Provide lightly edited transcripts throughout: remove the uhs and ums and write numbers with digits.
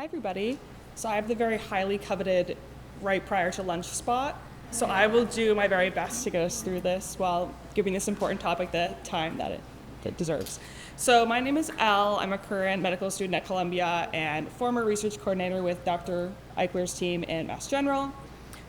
everybody. So I have the very highly coveted right prior to lunch spot. So I will do my very best to get us through this while giving this important topic the time that it deserves. So my name is Elle. I'm a current medical student at Columbia and former research coordinator with Dr. Eichler's team in Mass General.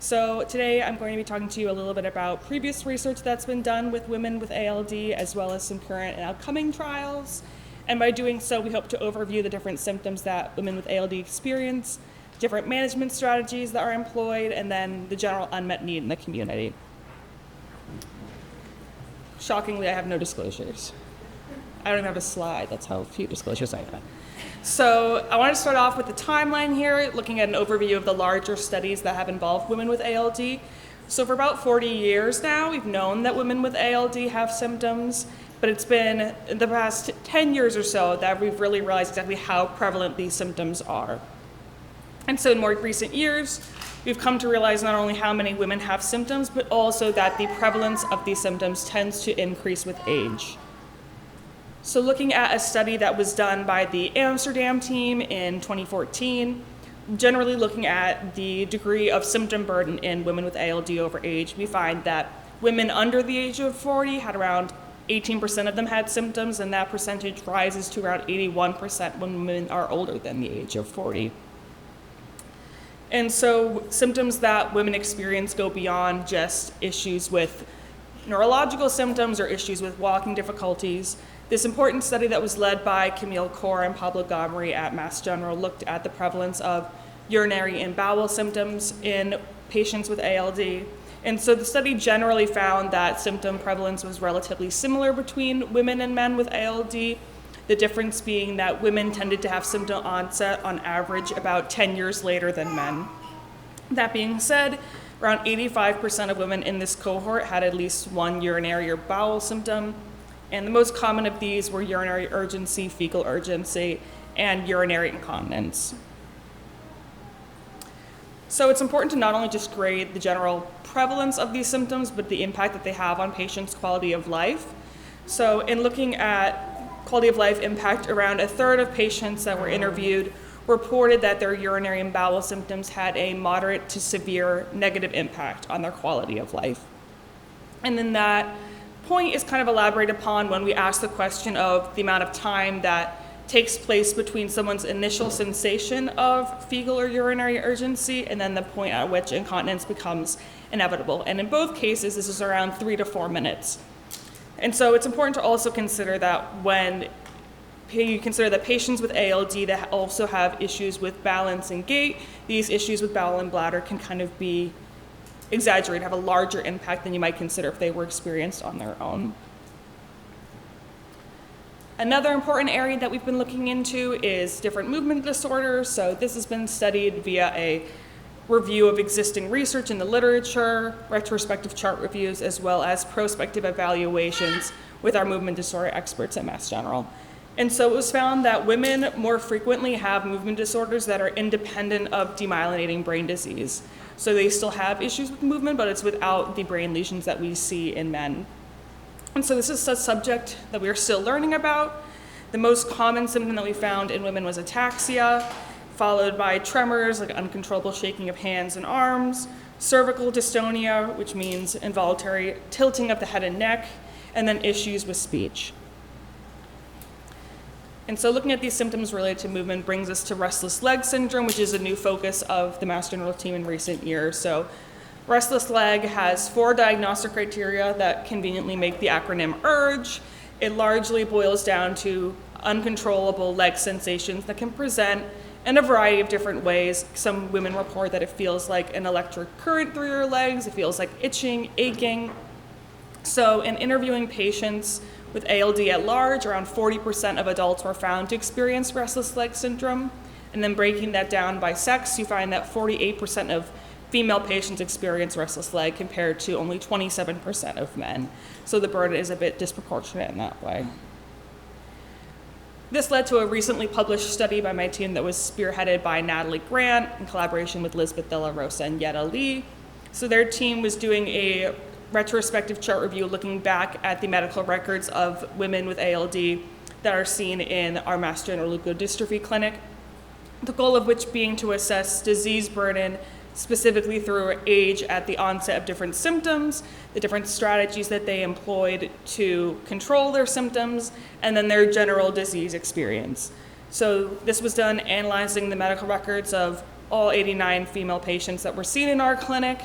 So today I'm going to be talking to you a little bit about previous research that's been done with women with ALD, as well as some current and upcoming trials. And by doing so, we hope to overview the different symptoms that women with ALD experience, different management strategies that are employed, and then the general unmet need in the community. Shockingly, I have no disclosures. I don't even have a slide. That's how few disclosures I have. So I want to start off with the timeline here, looking at an overview of the larger studies that have involved women with ALD. So for about 40 years now, we've known that women with ALD have symptoms, but it's been in the past 10 years or so that we've really realized exactly how prevalent these symptoms are. And so in more recent years, we've come to realize not only how many women have symptoms, but also that the prevalence of these symptoms tends to increase with age. So looking at a study that was done by the Amsterdam team in 2014, generally looking at the degree of symptom burden in women with ALD over age, we find that women under the age of 40 had around 18% of them had symptoms, and that percentage rises to around 81% when women are older than the age of 40. And so symptoms that women experience go beyond just issues with neurological symptoms or issues with walking difficulties. This important study that was led by Camille Kaur and Pablo Gomery at Mass General looked at the prevalence of urinary and bowel symptoms in patients with ALD. And so the study generally found that symptom prevalence was relatively similar between women and men with ALD, the difference being that women tended to have symptom onset on average about 10 years later than men. That being said, around 85% of women in this cohort had at least one urinary or bowel symptom, and the most common of these were urinary urgency, fecal urgency, and urinary incontinence. So it's important to not only just grade the general prevalence of these symptoms, but the impact that they have on patients' quality of life. So in looking at quality of life impact, around a third of patients that were interviewed reported that their urinary and bowel symptoms had a moderate to severe negative impact on their quality of life. And then that point is kind of elaborated upon when we ask the question of the amount of time that takes place between someone's initial sensation of fecal or urinary urgency and then the point at which incontinence becomes inevitable. And in both cases, this is around 3 to 4 minutes. And so it's important to also consider that when you consider that patients with ALD that also have issues with balance and gait, these issues with bowel and bladder can kind of be exaggerated, have a larger impact than you might consider if they were experienced on their own. Another important area that we've been looking into is different movement disorders. So this has been studied via a review of existing research in the literature, retrospective chart reviews, as well as prospective evaluations with our movement disorder experts at Mass General. And so it was found that women more frequently have movement disorders that are independent of demyelinating brain disease. So they still have issues with movement, but it's without the brain lesions that we see in men. And so this is a subject that we are still learning about. The most common symptom that we found in women was ataxia, followed by tremors, like uncontrollable shaking of hands and arms, cervical dystonia, which means involuntary tilting of the head and neck, and then issues with speech. And so looking at these symptoms related to movement brings us to restless leg syndrome, which is a new focus of the Mass General team in recent years. So restless leg has 4 diagnostic criteria that conveniently make the acronym URGE. It largely boils down to uncontrollable leg sensations that can present in a variety of different ways. Some women report that it feels like an electric current through your legs, it feels like itching, aching. So in interviewing patients with ALD at large, around 40% of adults were found to experience restless leg syndrome. And then breaking that down by sex, you find that 48% of female patients experience restless leg compared to only 27% of men. So the burden is a bit disproportionate in that way. This led to a recently published study by my team that was spearheaded by Natalie Grant in collaboration with Lisbeth De La Rosa and Yetta Lee. So their team was doing a retrospective chart review looking back at the medical records of women with ALD that are seen in our Mass General leukodystrophy clinic. the goal of which being to assess disease burden specifically through age at the onset of different symptoms, the different strategies that they employed to control their symptoms, and then their general disease experience. So this was done analyzing the medical records of all 89 female patients that were seen in our clinic,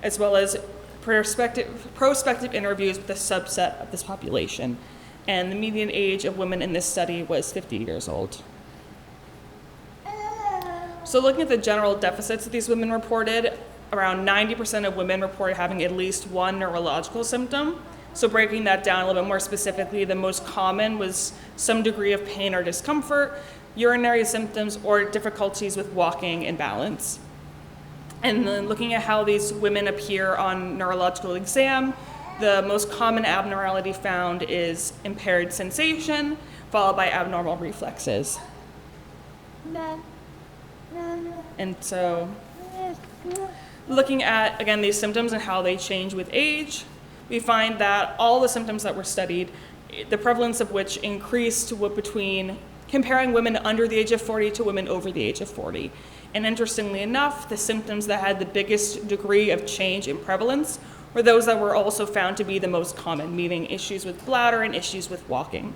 as well as prospective interviews with a subset of this population. And the median age of women in this study was 50 years old. So looking at the general deficits that these women reported, around 90% of women reported having at least one neurological symptom. So breaking that down a little bit more specifically, the most common was some degree of pain or discomfort, urinary symptoms, or difficulties with walking and balance. And then looking at how these women appear on neurological exam, the most common abnormality found is impaired sensation, followed by abnormal reflexes. And so looking at, again, these symptoms and how they change with age, we find that all the symptoms that were studied, the prevalence of which increased between comparing women under the age of 40 to women over the age of 40. And interestingly enough, the symptoms that had the biggest degree of change in prevalence were those that were also found to be the most common, meaning issues with bladder and issues with walking.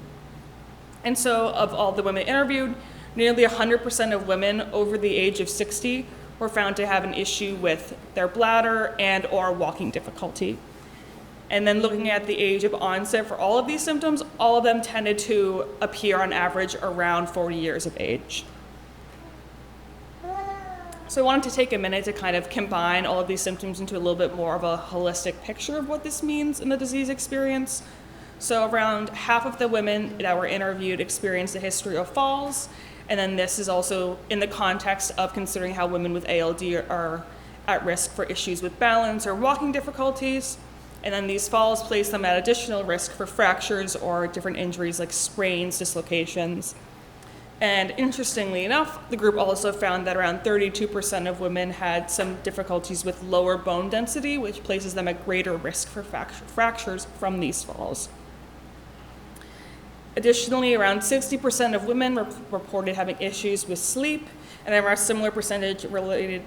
And so of all the women interviewed, nearly 100% of women over the age of 60 were found to have an issue with their bladder and or walking difficulty. And then looking at the age of onset for all of these symptoms, all of them tended to appear on average around 40 years of age. So I wanted to take a minute to kind of combine all of these symptoms into a little bit more of a holistic picture of what this means in the disease experience. So around half of the women that were interviewed experienced a history of falls. And then this is also in the context of considering how women with ALD are at risk for issues with balance or walking difficulties. And then these falls place them at additional risk for fractures or different injuries like sprains, dislocations. And interestingly enough, the group also found that around 32% of women had some difficulties with lower bone density, which places them at greater risk for fractures from these falls. Additionally, around 60% of women reported having issues with sleep, and around a similar percentage related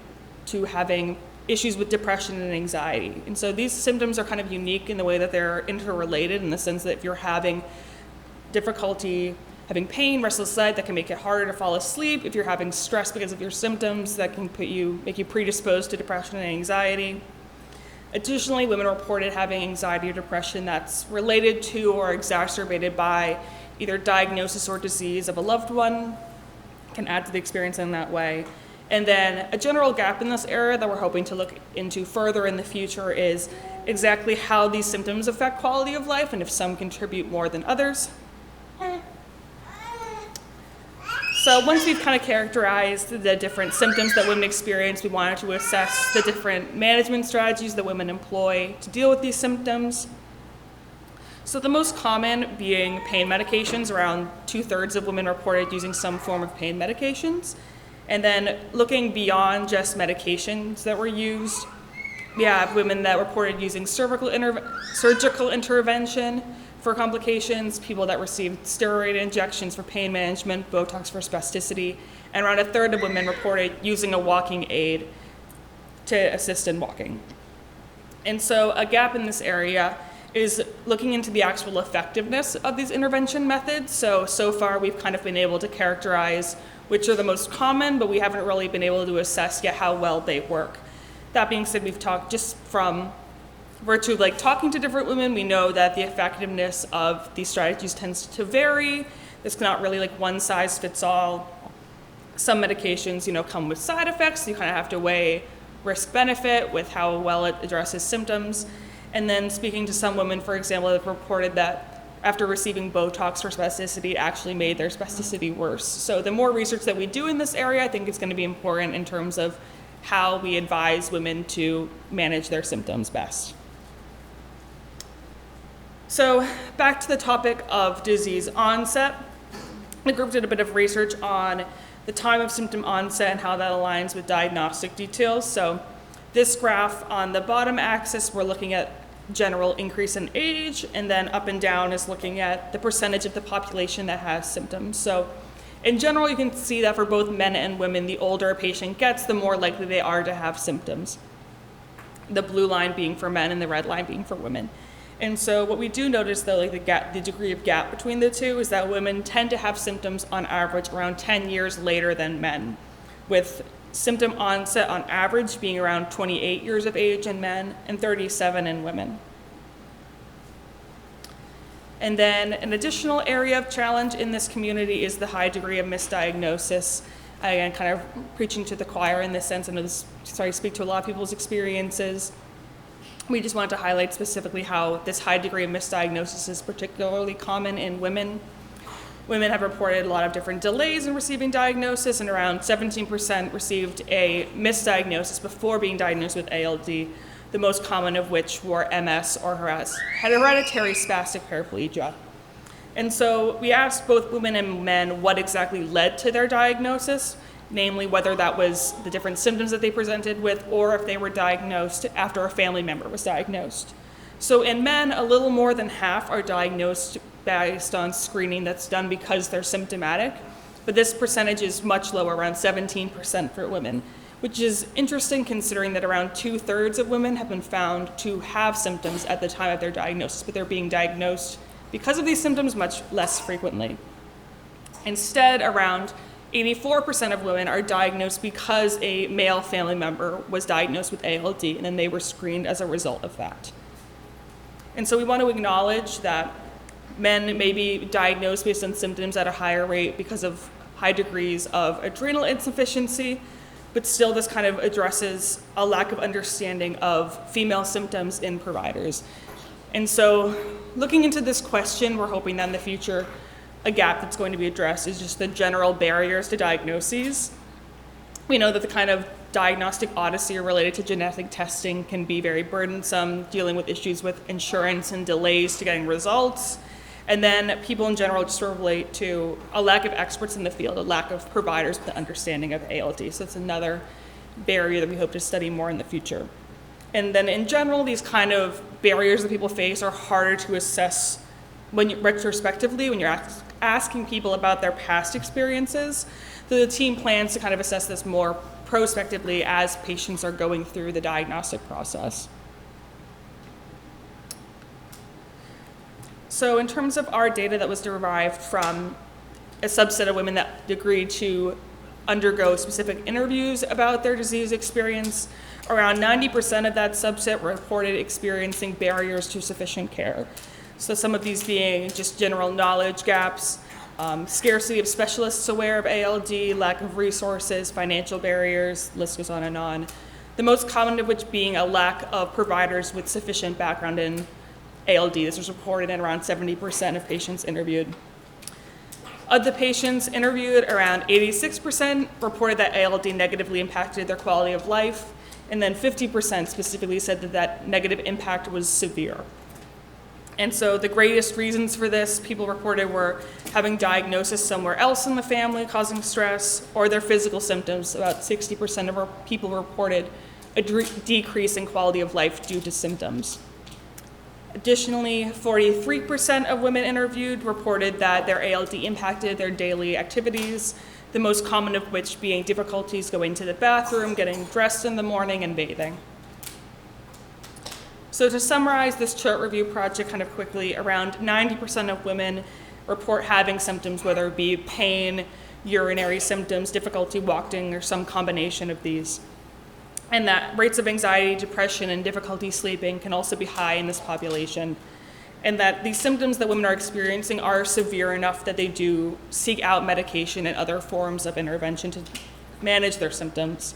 to having issues with depression and anxiety. And so these symptoms are kind of unique in the way that they're interrelated, in the sense that if you're having difficulty having pain, restless leg, that can make it harder to fall asleep. If you're having stress because of your symptoms, that can make you predisposed to depression and anxiety. Additionally, women reported having anxiety or depression that's related to or exacerbated by either diagnosis or disease of a loved one, can add to the experience in that way. And then a general gap in this area that we're hoping to look into further in the future is exactly how these symptoms affect quality of life and if some contribute more than others. So once we've kind of characterized the different symptoms that women experience, we wanted to assess the different management strategies that women employ to deal with these symptoms. So the most common being pain medications. Around 2/3 of women reported using some form of pain medications. And then looking beyond just medications that were used, we have women that reported using surgical intervention for complications, people that received steroid injections for pain management, Botox for spasticity, and around 1/3 of women reported using a walking aid to assist in walking. And so a gap in this area is looking into the actual effectiveness of these intervention methods. So far we've kind of been able to characterize which are the most common, but we haven't really been able to assess yet how well they work. That being said, we've talked just from virtue of talking to different women, we know that the effectiveness of these strategies tends to vary. It's not really one size fits all. Some medications, come with side effects. So you kind of have to weigh risk benefit with how well it addresses symptoms. And then speaking to some women, for example, that reported that after receiving Botox for spasticity, it actually made their spasticity worse. So the more research that we do in this area, I think it's going to be important in terms of how we advise women to manage their symptoms best. So back to the topic of disease onset. The group did a bit of research on the time of symptom onset and how that aligns with diagnostic details. So this graph on the bottom axis, we're looking at general increase in age, and then up and down is looking at the percentage of the population that has symptoms. So In general, you can see that for both men and women, the older a patient gets, the more likely they are to have symptoms. The blue line being for men and the red line being for women. And so what we do notice, though, like the degree of gap between the two, is that women tend to have symptoms on average around 10 years later than men, with symptom onset on average being around 28 years of age in men and 37 in women. And then an additional area of challenge in this community is the high degree of misdiagnosis. Again, kind of preaching to the choir in this sense. I know this speak to a lot of people's experiences. We just wanted to highlight specifically how this high degree of misdiagnosis is particularly common in women. Women have reported a lot of different delays in receiving diagnosis, and around 17% received a misdiagnosis before being diagnosed with ALD, the most common of which were MS or hereditary spastic paraplegia. And so we asked both women and men what exactly led to their diagnosis, namely whether that was the different symptoms that they presented with or if they were diagnosed after a family member was diagnosed. So in men, a little more than half are diagnosed based on screening that's done because they're symptomatic, but this percentage is much lower, around 17% for women, which is interesting considering that around 2/3 of women have been found to have symptoms at the time of their diagnosis, but they're being diagnosed because of these symptoms much less frequently. Instead, around 84% of women are diagnosed because a male family member was diagnosed with ALD, and then they were screened as a result of that. And so we want to acknowledge that men may be diagnosed based on symptoms at a higher rate because of high degrees of adrenal insufficiency, but still this kind of addresses a lack of understanding of female symptoms in providers. And so looking into this question, we're hoping that in the future, a gap that's going to be addressed is just the general barriers to diagnoses. We know that the kind of diagnostic odyssey related to genetic testing can be very burdensome, dealing with issues with insurance and delays to getting results. And then people in general just relate to a lack of experts in the field, a lack of providers with an understanding of ALD. So it's another barrier that we hope to study more in the future. And then in general, these kind of barriers that people face are harder to assess retrospectively when you're asking people about their past experiences. So the team plans to kind of assess this more prospectively as patients are going through the diagnostic process. So in terms of our data that was derived from a subset of women that agreed to undergo specific interviews about their disease experience, around 90% of that subset reported experiencing barriers to sufficient care. So some of these being just general knowledge gaps, scarcity of specialists aware of ALD, lack of resources, financial barriers, list goes on and on. The most common of which being a lack of providers with sufficient background in ALD. This was reported in around 70% of patients interviewed. Of the patients interviewed, around 86% reported that ALD negatively impacted their quality of life, and then 50% specifically said that that negative impact was severe. And so the greatest reasons for this, people reported, were having diagnosis somewhere else in the family causing stress, or their physical symptoms. About 60% of our people reported a decrease in quality of life due to symptoms. Additionally, 43% of women interviewed reported that their ALD impacted their daily activities, the most common of which being difficulties going to the bathroom, getting dressed in the morning, and bathing. So to summarize this chart review project kind of quickly, around 90% of women report having symptoms, whether it be pain, urinary symptoms, difficulty walking, or some combination of these. And that rates of anxiety, depression, and difficulty sleeping can also be high in this population. And that these symptoms that women are experiencing are severe enough that they do seek out medication and other forms of intervention to manage their symptoms.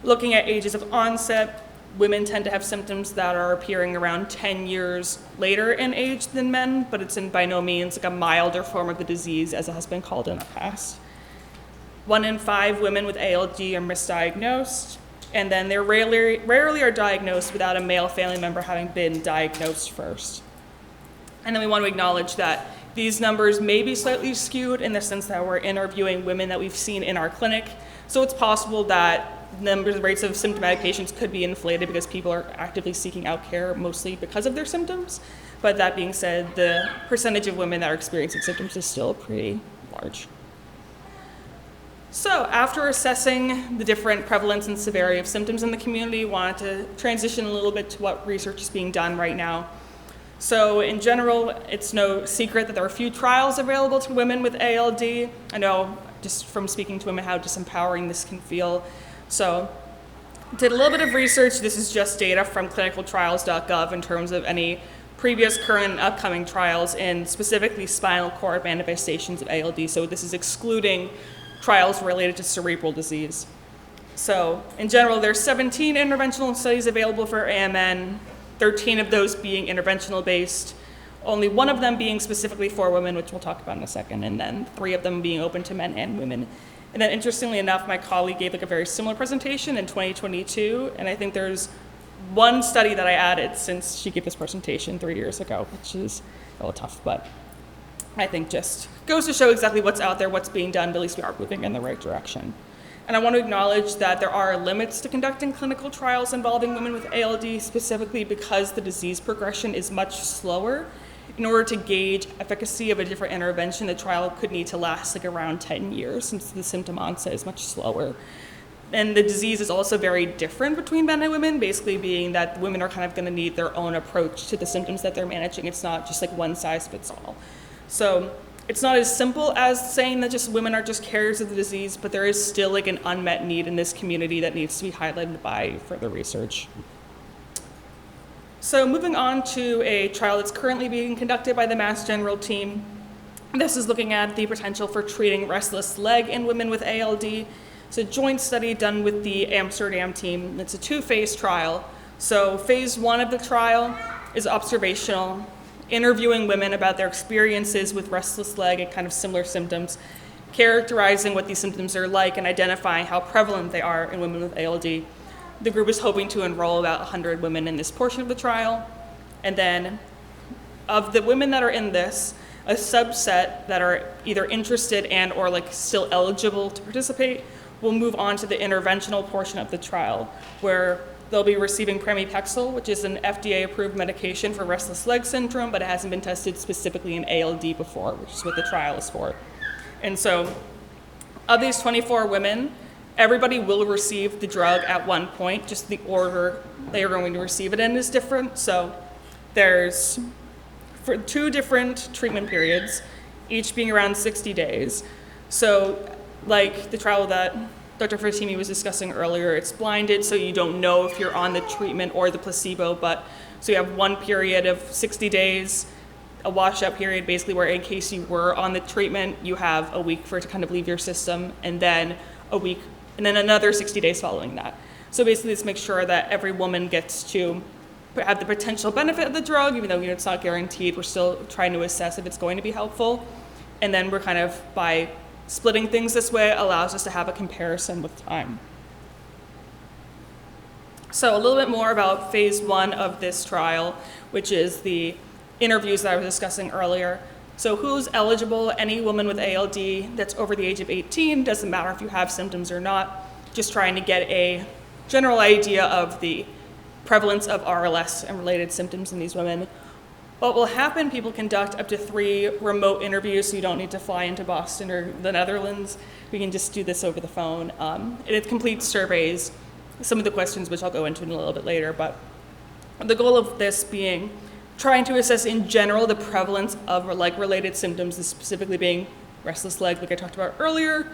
Looking at ages of onset, women tend to have symptoms that are appearing around 10 years later in age than men, but it's by no means like a milder form of the disease, as it has been called in the past. 1 in 5 women with ALD are misdiagnosed, and then they rarely are diagnosed without a male family member having been diagnosed first. And then we want to acknowledge that these numbers may be slightly skewed in the sense that we're interviewing women that we've seen in our clinic, so it's possible that rates of symptomatic patients could be inflated because people are actively seeking out care mostly because of their symptoms. But that being said, the percentage of women that are experiencing symptoms is still pretty large. So after assessing the different prevalence and severity of symptoms in the community, wanted to transition a little bit to what research is being done right now. So in general, it's no secret that there are few trials available to women with ALD. I know just from speaking to women how disempowering this can feel. So did a little bit of research. This is just data from clinicaltrials.gov in terms of any previous, current, and upcoming trials in specifically spinal cord manifestations of ALD. So this is excluding trials related to cerebral disease. So in general, there's 17 interventional studies available for AMN, 13 of those being interventional based, only one of them being specifically for women, which we'll talk about in a second, and then 3 of them being open to men and women. And then interestingly enough, my colleague gave a very similar presentation in 2022, and I think there's one study that I added since she gave this presentation 3 years ago, which is a little tough, but I think just goes to show exactly what's out there, what's being done, but at least we are moving in the right direction. And I want to acknowledge that there are limits to conducting clinical trials involving women with ALD, specifically because the disease progression is much slower. In order to gauge efficacy of a different intervention, the trial could need to last around 10 years since the symptom onset is much slower. And the disease is also very different between men and women, basically being that women are kind of going to need their own approach to the symptoms that they're managing. It's not just one size fits all. So it's not as simple as saying that just women are just carriers of the disease, but there is still an unmet need in this community that needs to be highlighted by further research. So moving on to a trial that's currently being conducted by the Mass General team. This is looking at the potential for treating restless leg in women with ALD. It's a joint study done with the Amsterdam team. It's a 2-phase trial. So phase 1 of the trial is observational, interviewing women about their experiences with restless leg and kind of similar symptoms, characterizing what these symptoms are like and identifying how prevalent they are in women with ALD. The group is hoping to enroll about 100 women in this portion of the trial. And then of the women that are in this, a subset that are either interested and or still eligible to participate will move on to the interventional portion of the trial, where they'll be receiving pramipexole, which is an FDA-approved medication for restless leg syndrome, but it hasn't been tested specifically in ALD before, which is what the trial is for. And so of these 24 women, everybody will receive the drug at one point, just the order they are going to receive it in is different. So there's 2 different treatment periods, each being around 60 days. So like the trial that Dr. Fatimi was discussing earlier, it's blinded, so you don't know if you're on the treatment or the placebo, but so you have one period of 60 days, a washout period basically where in case you were on the treatment, you have a week for it to kind of leave your system, and then a week, and then another 60 days following that. So basically let's make sure that every woman gets to have the potential benefit of the drug, even though it's not guaranteed. We're still trying to assess if it's going to be helpful. And then we're kind of, by splitting things this way, allows us to have a comparison with time. So a little bit more about phase 1 of this trial, which is the interviews that I was discussing earlier. So who's eligible? Any woman with ALD that's over the age of 18, doesn't matter if you have symptoms or not, just trying to get a general idea of the prevalence of RLS and related symptoms in these women. What will happen, people conduct up to 3 remote interviews, so you don't need to fly into Boston or the Netherlands. We can just do this over the phone. And it completes surveys, some of the questions which I'll go into in a little bit later, but the goal of this being trying to assess in general the prevalence of leg-related symptoms, specifically being restless leg, like I talked about earlier,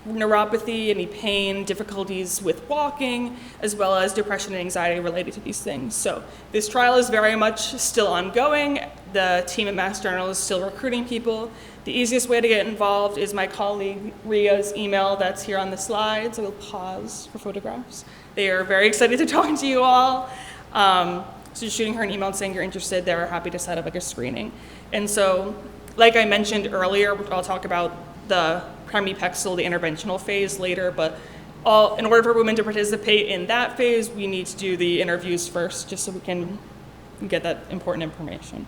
neuropathy, any pain, difficulties with walking, as well as depression and anxiety related to these things. So this trial is very much still ongoing. The team at Mass General is still recruiting people. The easiest way to get involved is my colleague Ria's email that's here on the slides. I will pause for photographs. They are very excited to talk to you all. So just shooting her an email and saying you're interested, they're happy to set up a screening. And so, like I mentioned earlier, I'll talk about the pramipexole, the interventional phase later, but in order for women to participate in that phase, we need to do the interviews first, just so we can get that important information.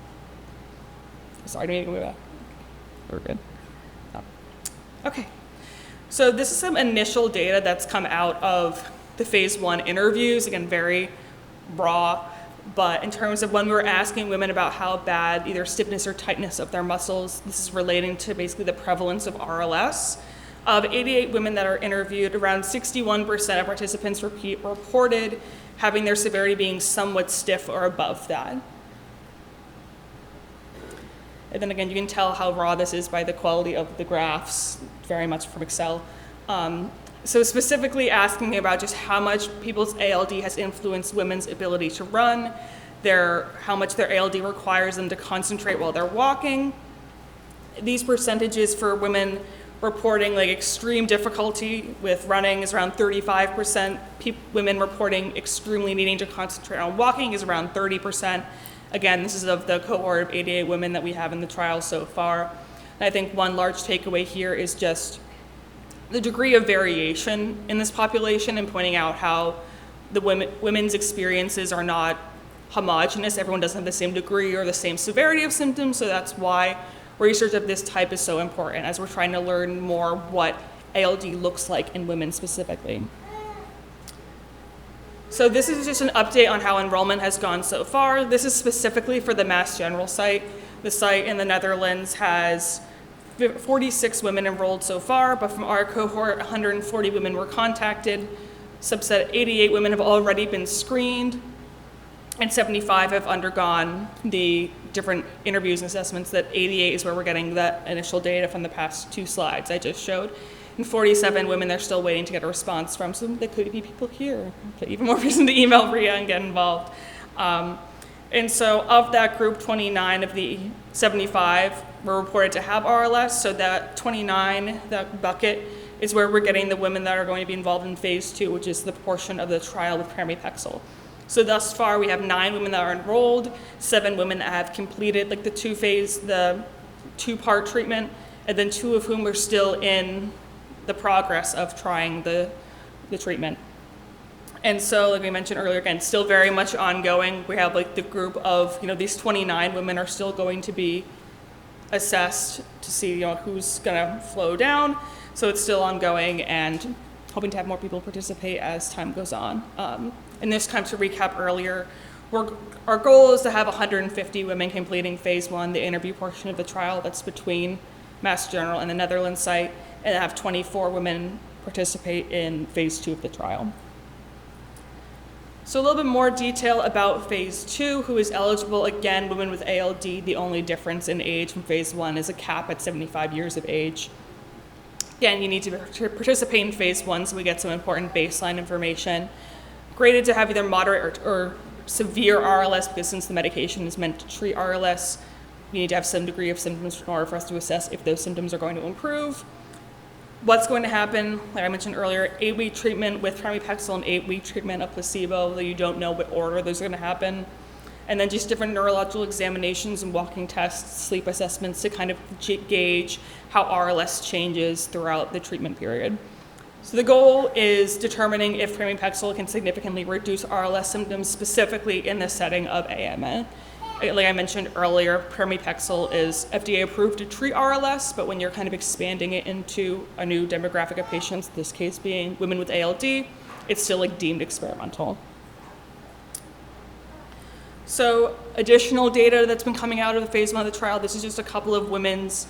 Sorry, do we need to go back? We're good. Oh. Okay. So this is some initial data that's come out of the phase 1 interviews, again, very raw, but in terms of when we were asking women about how bad either stiffness or tightness of their muscles, this is relating to basically the prevalence of RLS. Of 88 women that are interviewed, around 61% of participants reported having their severity being somewhat stiff or above that. And then again, you can tell how raw this is by the quality of the graphs, very much from Excel. So specifically asking me about just how much people's ALD has influenced women's ability to run, how much their ALD requires them to concentrate while they're walking. These percentages for women reporting like extreme difficulty with running is around 35%. Women reporting extremely needing to concentrate on walking is around 30%. Again, this is of the cohort of 88 women that we have in the trial so far. And I think one large takeaway here is just the degree of variation in this population and pointing out how the women's experiences are not homogeneous. Everyone doesn't have the same degree or the same severity of symptoms, so that's why research of this type is so important as we're trying to learn more what ALD looks like in women specifically. So this is just an update on how enrollment has gone so far. This is specifically for the Mass General site. The site in the Netherlands has 46 women enrolled so far, but from our cohort, 140 women were contacted. Subset 88 women have already been screened, and 75 have undergone the different interviews and assessments. That 88 is where we're getting that initial data from the past two slides I just showed. And 47 women they're still waiting to get a response from, so there could be people here. But even more reason to email Ria and get involved. And so of that group, 29 of the 75 were reported to have RLS, so that 29, that bucket, is where we're getting the women that are going to be involved in phase 2, which is the portion of the trial with pramipexole. So thus far, we have 9 women that are enrolled, 7 women that have completed like the two-part treatment, and then 2 of whom are still in the progress of trying the treatment. And so, like we mentioned earlier, again, still very much ongoing. We have like the group of, these 29 women are still going to be assessed to see, who's gonna flow down. So it's still ongoing and hoping to have more people participate as time goes on. And this time to recap earlier, our goal is to have 150 women completing phase 1, the interview portion of the trial that's between Mass General and the Netherlands site, and have 24 women participate in phase 2 of the trial. So a little bit more detail about phase 2, who is eligible. Again, women with ALD, the only difference in age from phase 1 is a cap at 75 years of age. Again, you need to participate in phase 1, so we get some important baseline information. Graded to have either moderate or severe RLS, because since the medication is meant to treat RLS, you need to have some degree of symptoms in order for us to assess if those symptoms are going to improve. What's going to happen, like I mentioned earlier, 8-week treatment with pramipexole and 8-week treatment of placebo, though you don't know what order those are going to happen. And then just different neurological examinations and walking tests, sleep assessments to kind of gauge how RLS changes throughout the treatment period. So the goal is determining if pramipexole can significantly reduce RLS symptoms, specifically in the setting of AMN. Like I mentioned earlier, pramipexole is FDA approved to treat RLS, but when you're kind of expanding it into a new demographic of patients, this case being women with ALD, it's still like deemed experimental. So additional data that's been coming out of the phase 1 of the trial, this is just a couple of women's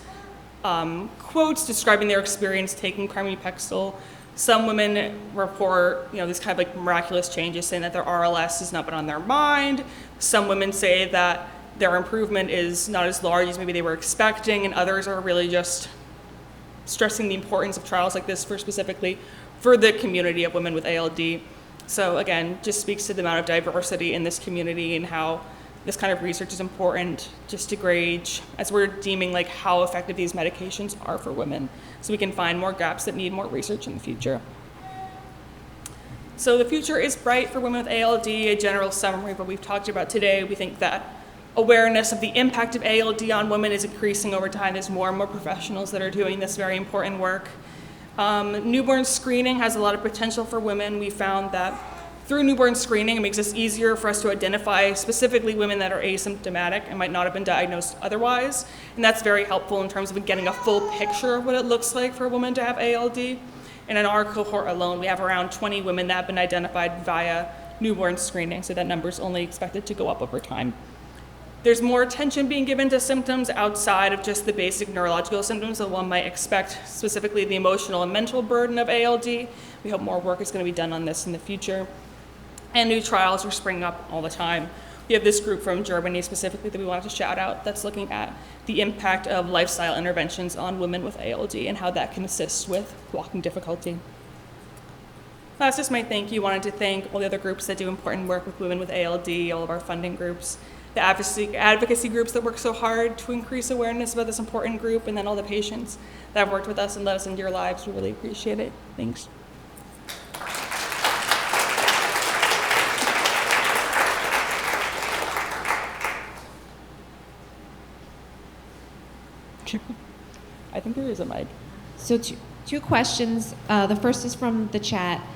quotes describing their experience taking pramipexole. Some women report, these kind of like miraculous changes, saying that their RLS has not been on their mind. Some women say that their improvement is not as large as maybe they were expecting, and others are really just stressing the importance of trials like this specifically for the community of women with ALD. So again, just speaks to the amount of diversity in this community and how this kind of research is important just to gauge as we're deeming like how effective these medications are for women, so we can find more gaps that need more research in the future. So the future is bright for women with ALD, a general summary of what we've talked about today. We think that awareness of the impact of ALD on women is increasing over time. There's more and more professionals that are doing this very important work. Newborn screening has a lot of potential for women. We found that through newborn screening, it makes it easier for us to identify specifically women that are asymptomatic and might not have been diagnosed otherwise. And that's very helpful in terms of getting a full picture of what it looks like for a woman to have ALD. And in our cohort alone, we have around 20 women that have been identified via newborn screening, so that number is only expected to go up over time. There's more attention being given to symptoms outside of just the basic neurological symptoms that one might expect, specifically the emotional and mental burden of ALD. We hope more work is going to be done on this in the future. And new trials are springing up all the time. We have this group from Germany specifically that we wanted to shout out that's looking at the impact of lifestyle interventions on women with ALD and how that can assist with walking difficulty. That's just my thank you. Wanted to thank all the other groups that do important work with women with ALD, all of our funding groups, the advocacy groups that work so hard to increase awareness about this important group, and then all the patients that have worked with us and let us into your lives. We really appreciate it. Thanks. I think there is a mic. So two questions. The first is from the chat.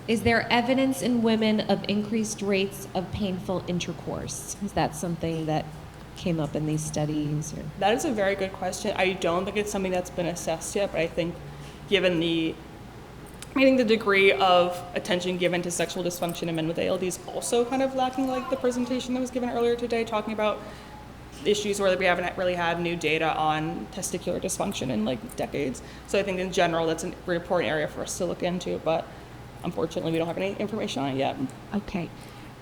Is there evidence in women of increased rates of painful intercourse? Is that something that came up in these studies? Or? That is a very good question. I don't think it's something that's been assessed yet, but I think given the degree of attention given to sexual dysfunction in men with ALD is also kind of lacking, like the presentation that was given earlier today, talking about issues where we haven't really had new data on testicular dysfunction in like decades. So I think in general, that's a very important area for us to look into, but unfortunately, we don't have any information on it yet. Okay.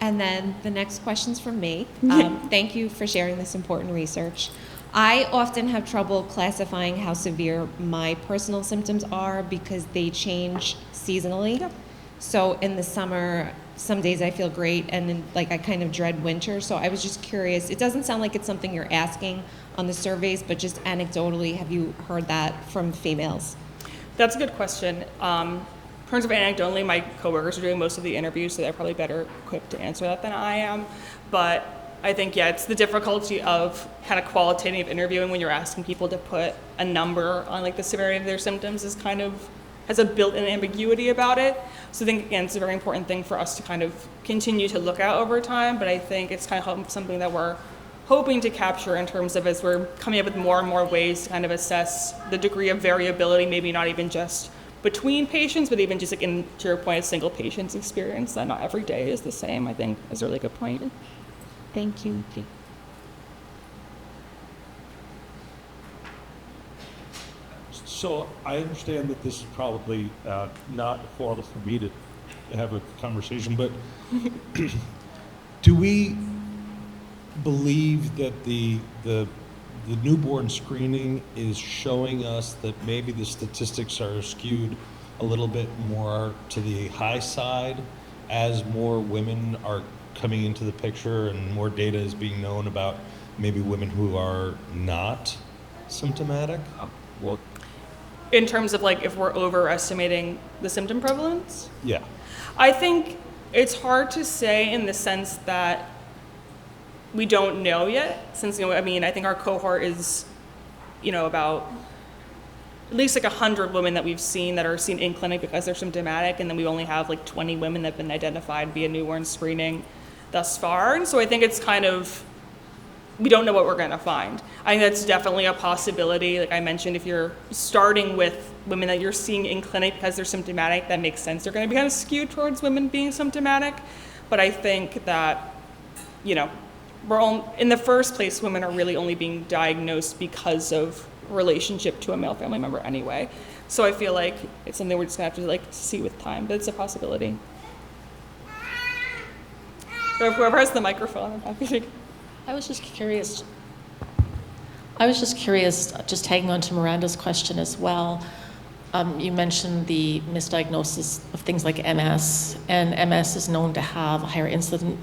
And then the next question's from me. Thank you for sharing this important research. I often have trouble classifying how severe my personal symptoms are because they change seasonally. Yep. So in the summer, some days I feel great, and then I kind of dread winter. So I was just curious. It doesn't sound like it's something you're asking on the surveys, but just anecdotally, have you heard that from females? That's a good question. In terms of anecdotally, my coworkers are doing most of the interviews, so they're probably better equipped to answer that than I am. But I think, yeah, it's the difficulty of kind of qualitative interviewing when you're asking people to put a number on like the severity of their symptoms is kind of has a built-in ambiguity about it. So I think, again, it's a very important thing for us to kind of continue to look at over time, but I think it's kind of something that we're hoping to capture in terms of as we're coming up with more and more ways to kind of assess the degree of variability, maybe not even just between patients, but even just like in, to your point, a single patient's experience, that not every day is the same, I think is a really good point. Thank you. So I understand that this is probably not a forum for me to have a conversation, but do we believe that the newborn screening is showing us that maybe the statistics are skewed a little bit more to the high side as more women are coming into the picture and more data is being known about maybe women who are not symptomatic? Well, in terms of like if we're overestimating the symptom prevalence? Yeah. I think it's hard to say in the sense that we don't know yet, since, I think our cohort is, about at least like 100 women that we've seen that are seen in clinic because they're symptomatic, and then we only have like 20 women that have been identified via newborn screening thus far. And so I think it's kind of, we don't know what we're gonna find. I think that's definitely a possibility. Like I mentioned, if you're starting with women that you're seeing in clinic because they're symptomatic, that makes sense. They're gonna be kind of skewed towards women being symptomatic. But I think that, in the first place, women are really only being diagnosed because of relationship to a male family member anyway. So I feel like it's something we're just gonna have to see with time, but it's a possibility. So whoever has the microphone, I'm happy to. I was just curious, just tagging on to Miranda's question as well. You mentioned the misdiagnosis of things like MS, and MS is known to have a higher incident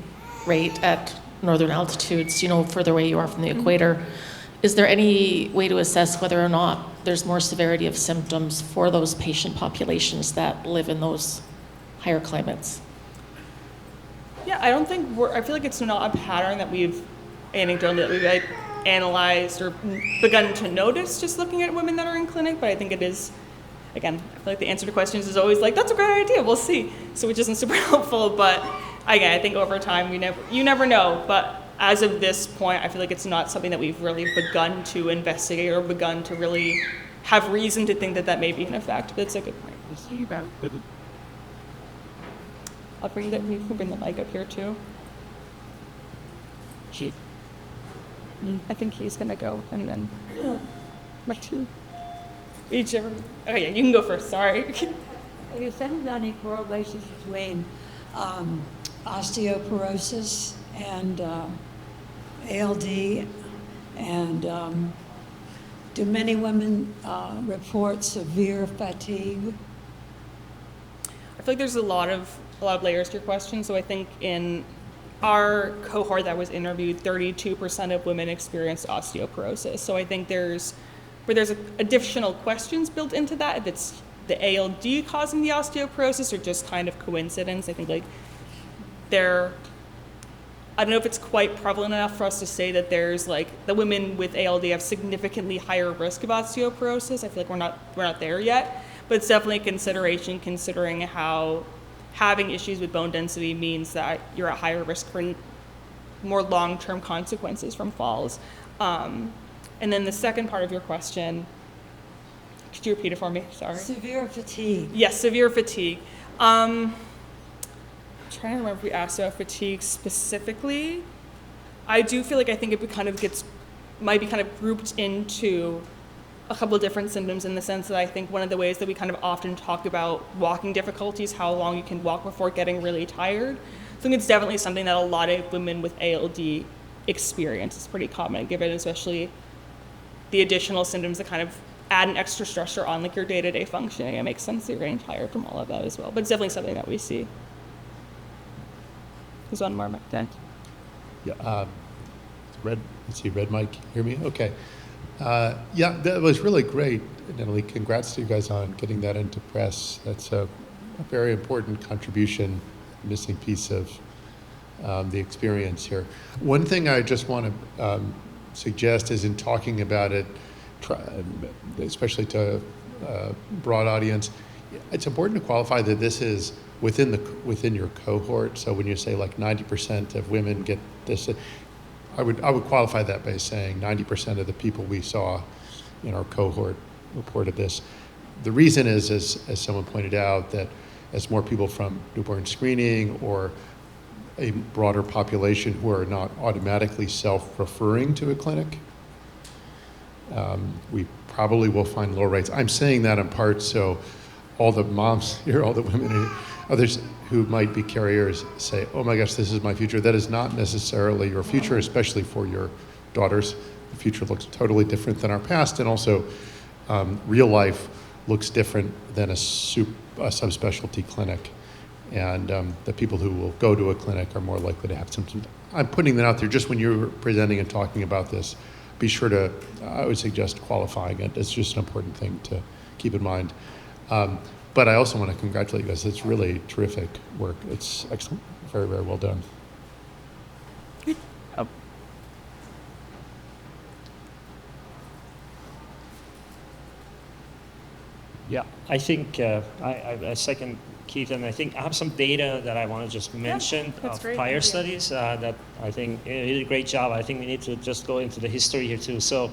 rate at northern altitudes, further away you are from the equator. Is there any way to assess whether or not there's more severity of symptoms for those patient populations that live in those higher climates? Yeah, I don't think I feel like it's not a pattern that we've anecdotally analyzed or begun to notice just looking at women that are in clinic, but I think it is, again, I feel like the answer to questions is always like, that's a great idea, we'll see. So which isn't super helpful, but again, I think over time, you never know, but as of this point, I feel like it's not something that we've really begun to investigate or begun to really have reason to think that may be an effect, but it's a good point. You can bring the mic up here too. I think he's going to go, and then back to you. Whichever. Oh, yeah, you can go first. Sorry. Have you found any correlations between osteoporosis and ALD? And do many women report severe fatigue? I feel like there's a lot of layers to your question. So I think in our cohort that was interviewed, 32% of women experienced osteoporosis. So I think there's additional questions built into that. If it's the ALD causing the osteoporosis or just kind of coincidence, I think like I don't know if it's quite prevalent enough for us to say that there's like the women with ALD have significantly higher risk of osteoporosis. I feel like we're not there yet, but it's definitely a consideration considering how having issues with bone density means that you're at higher risk for more long-term consequences from falls. And then the second part of your question, could you repeat it for me? Sorry. Severe fatigue. Yes, severe fatigue. I'm trying to remember if we asked about fatigue specifically. I do feel like I think it might be kind of grouped into a couple of different symptoms in the sense that I think one of the ways that we kind of often talk about walking difficulties, how long you can walk before getting really tired. So I think it's definitely something that a lot of women with ALD experience. It's pretty common, given especially the additional symptoms that kind of add an extra stressor on like your day-to-day functioning. It makes sense that you're getting tired from all of that as well. But it's definitely something that we see. There's one more, Dan. Yeah, red mic, hear me? Okay. Yeah, that was really great, Natalie. Congrats to you guys on getting that into press. That's a very important contribution, missing piece of the experience here. One thing I just want to suggest is in talking about it, especially to a broad audience, it's important to qualify that this is within your cohort. So when you say like 90% of women get this, I would qualify that by saying 90% of the people we saw in our cohort reported this. The reason is, as someone pointed out, that as more people from newborn screening or a broader population who are not automatically self-referring to a clinic, we probably will find lower rates. I'm saying that in part so all the moms here, all the women, others who might be carriers say, oh my gosh, this is my future. That is not necessarily your future, especially for your daughters. The future looks totally different than our past, and also real life looks different than a subspecialty clinic. And the people who will go to a clinic are more likely to have symptoms. I'm putting that out there just when you're presenting and talking about this. Be sure to, I would suggest qualifying it. It's just an important thing to keep in mind. But I also want to congratulate you guys. It's really terrific work. It's excellent. Very, very well done. Oh. Yeah, I think I second Keith, and I think I have some data that I want to just mention of great. prior studies that I think he did a great job. I think we need to just go into the history here too. So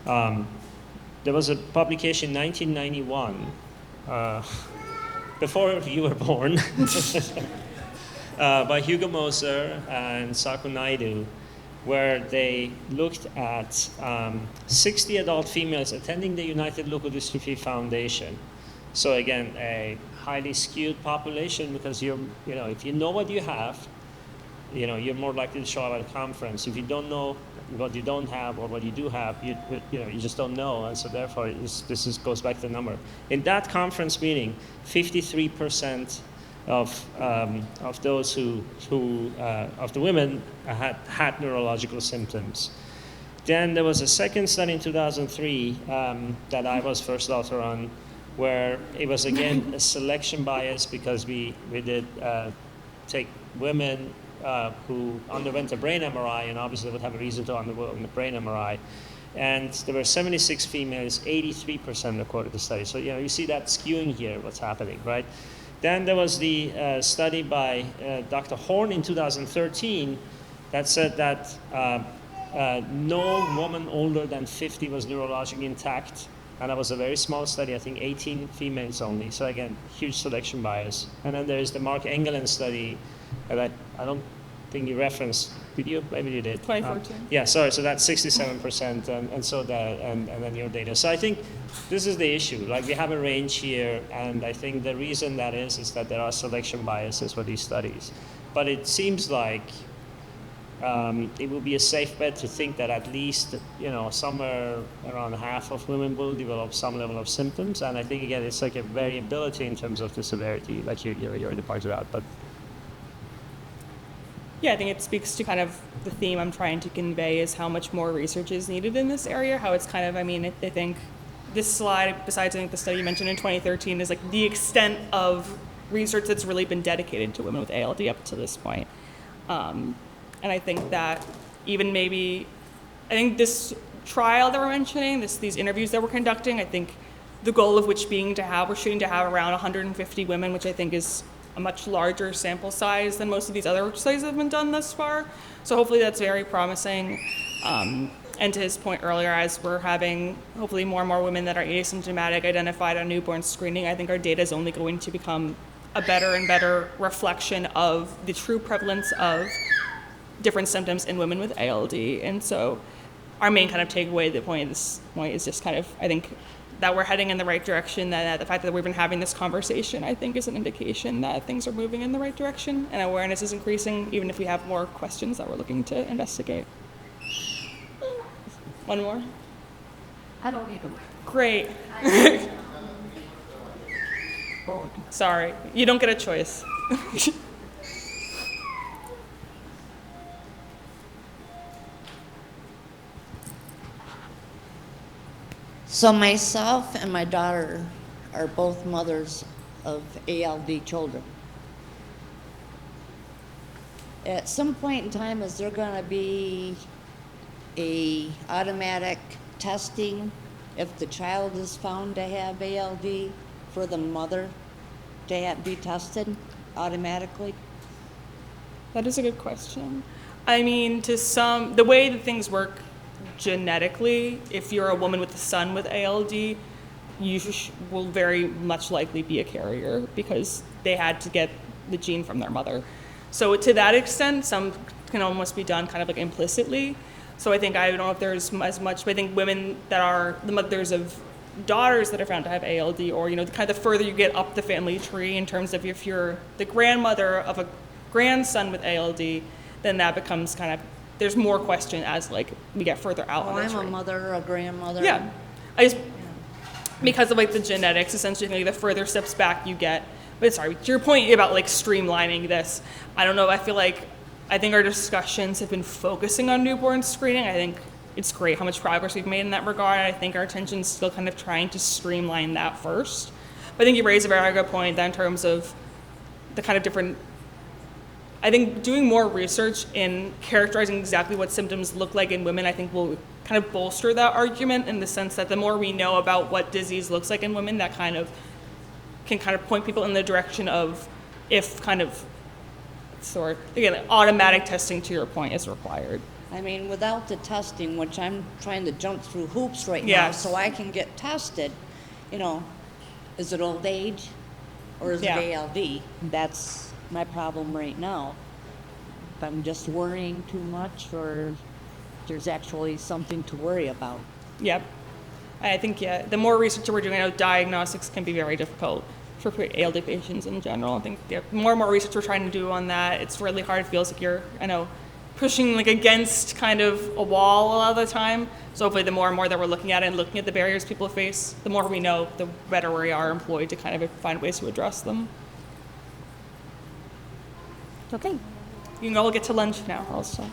there was a publication in 1991, before you were born, by Hugo Moser and Saku Naidu, where they looked at 60 adult females attending the United Leukodystrophy Foundation. So again, a highly skewed population because if you know what you have, you're more likely to show up at a conference. If you don't know what you don't have or what you do have, you just don't know, and so therefore this goes back to the number. In that conference meeting, 53% of those who of the women had neurological symptoms. Then there was a second study in 2003 that I was first author on, where it was again a selection bias because we did take women who underwent a brain MRI, and obviously would have a reason to undergo a brain MRI. And there were 76 females, 83% recorded the study. So you see that skewing here, what's happening, right? Then there was the study by Dr. Horn in 2013 that said that no woman older than 50 was neurologically intact. And that was a very small study, I think 18 females only. So again, huge selection bias. And then there's the Mark Engelen study that I don't think you referenced, did you? Maybe you did. 2014. Yeah, sorry, so that's 67%, and so that, and then your data. So I think this is the issue. Like, we have a range here, and I think the reason that is that there are selection biases for these studies. But it seems like it would be a safe bet to think that at least, somewhere around half of women will develop some level of symptoms. And I think, again, it's like a variability in terms of the severity, like you already pointed out. But Yeah, I think it speaks to kind of the theme I'm trying to convey is how much more research is needed in this area, how it's kind of, I think this slide, besides I think the study you mentioned in 2013, is like the extent of research that's really been dedicated to women with ALD up to this point. And I think that even maybe, I think this trial that we're mentioning, these interviews that we're conducting, I think the goal of which being we're shooting to have around 150 women, which I think is a much larger sample size than most of these other studies that have been done thus far. So hopefully that's very promising. And to his point earlier, as we're having hopefully more and more women that are asymptomatic identified on newborn screening, I think our data is only going to become a better and better reflection of the true prevalence of different symptoms in women with ALD. And so our main kind of takeaway at the point of this point is just kind of, I think, that we're heading in the right direction, that the fact that we've been having this conversation, I think, is an indication that things are moving in the right direction and awareness is increasing, even if we have more questions that we're looking to investigate. One more? I don't need them. Great. Sorry, you don't get a choice. So myself and my daughter are both mothers of ALD children. At some point in time, is there going to be a automatic testing if the child is found to have ALD for the mother to be tested automatically? That is a good question. I mean, the way that things work genetically, if you're a woman with a son with ALD, you will very much likely be a carrier because they had to get the gene from their mother. So to that extent, some can almost be done kind of like implicitly. So I think, I don't know if there's as much, but I think women that are the mothers of daughters that are found to have ALD, or, kind of the further you get up the family tree in terms of if you're the grandmother of a grandson with ALD, then that becomes kind of, there's more question as like we get further out on the tree. I'm a mother, a grandmother. Yeah, because of like the genetics, essentially, the further steps back you get. But sorry, to your point about like streamlining this, I don't know. I think our discussions have been focusing on newborn screening. I think it's great how much progress we've made in that regard. I think our attention is still kind of trying to streamline that first. But I think you raise a very good point that in terms of the kind of different, I think doing more research in characterizing exactly what symptoms look like in women, I think will kind of bolster that argument in the sense that the more we know about what disease looks like in women, that kind of can kind of point people in the direction of if kind of, again, automatic testing, to your point, is required. I mean, without the testing, which I'm trying to jump through hoops right now Yes. so I can get tested, is it old age or is Yeah. it ALD? That's my problem right now. If I'm just worrying too much or there's actually something to worry about. Yep. I think, the more research we're doing, diagnostics can be very difficult for ALD patients in general. I think the more and more research we're trying to do on that, it's really hard. It feels like you're, pushing like against kind of a wall a lot of the time. So hopefully the more and more that we're looking at it and looking at the barriers people face, the more we know, the better we are employed to kind of find ways to address them. Okay. You can all get to lunch now also.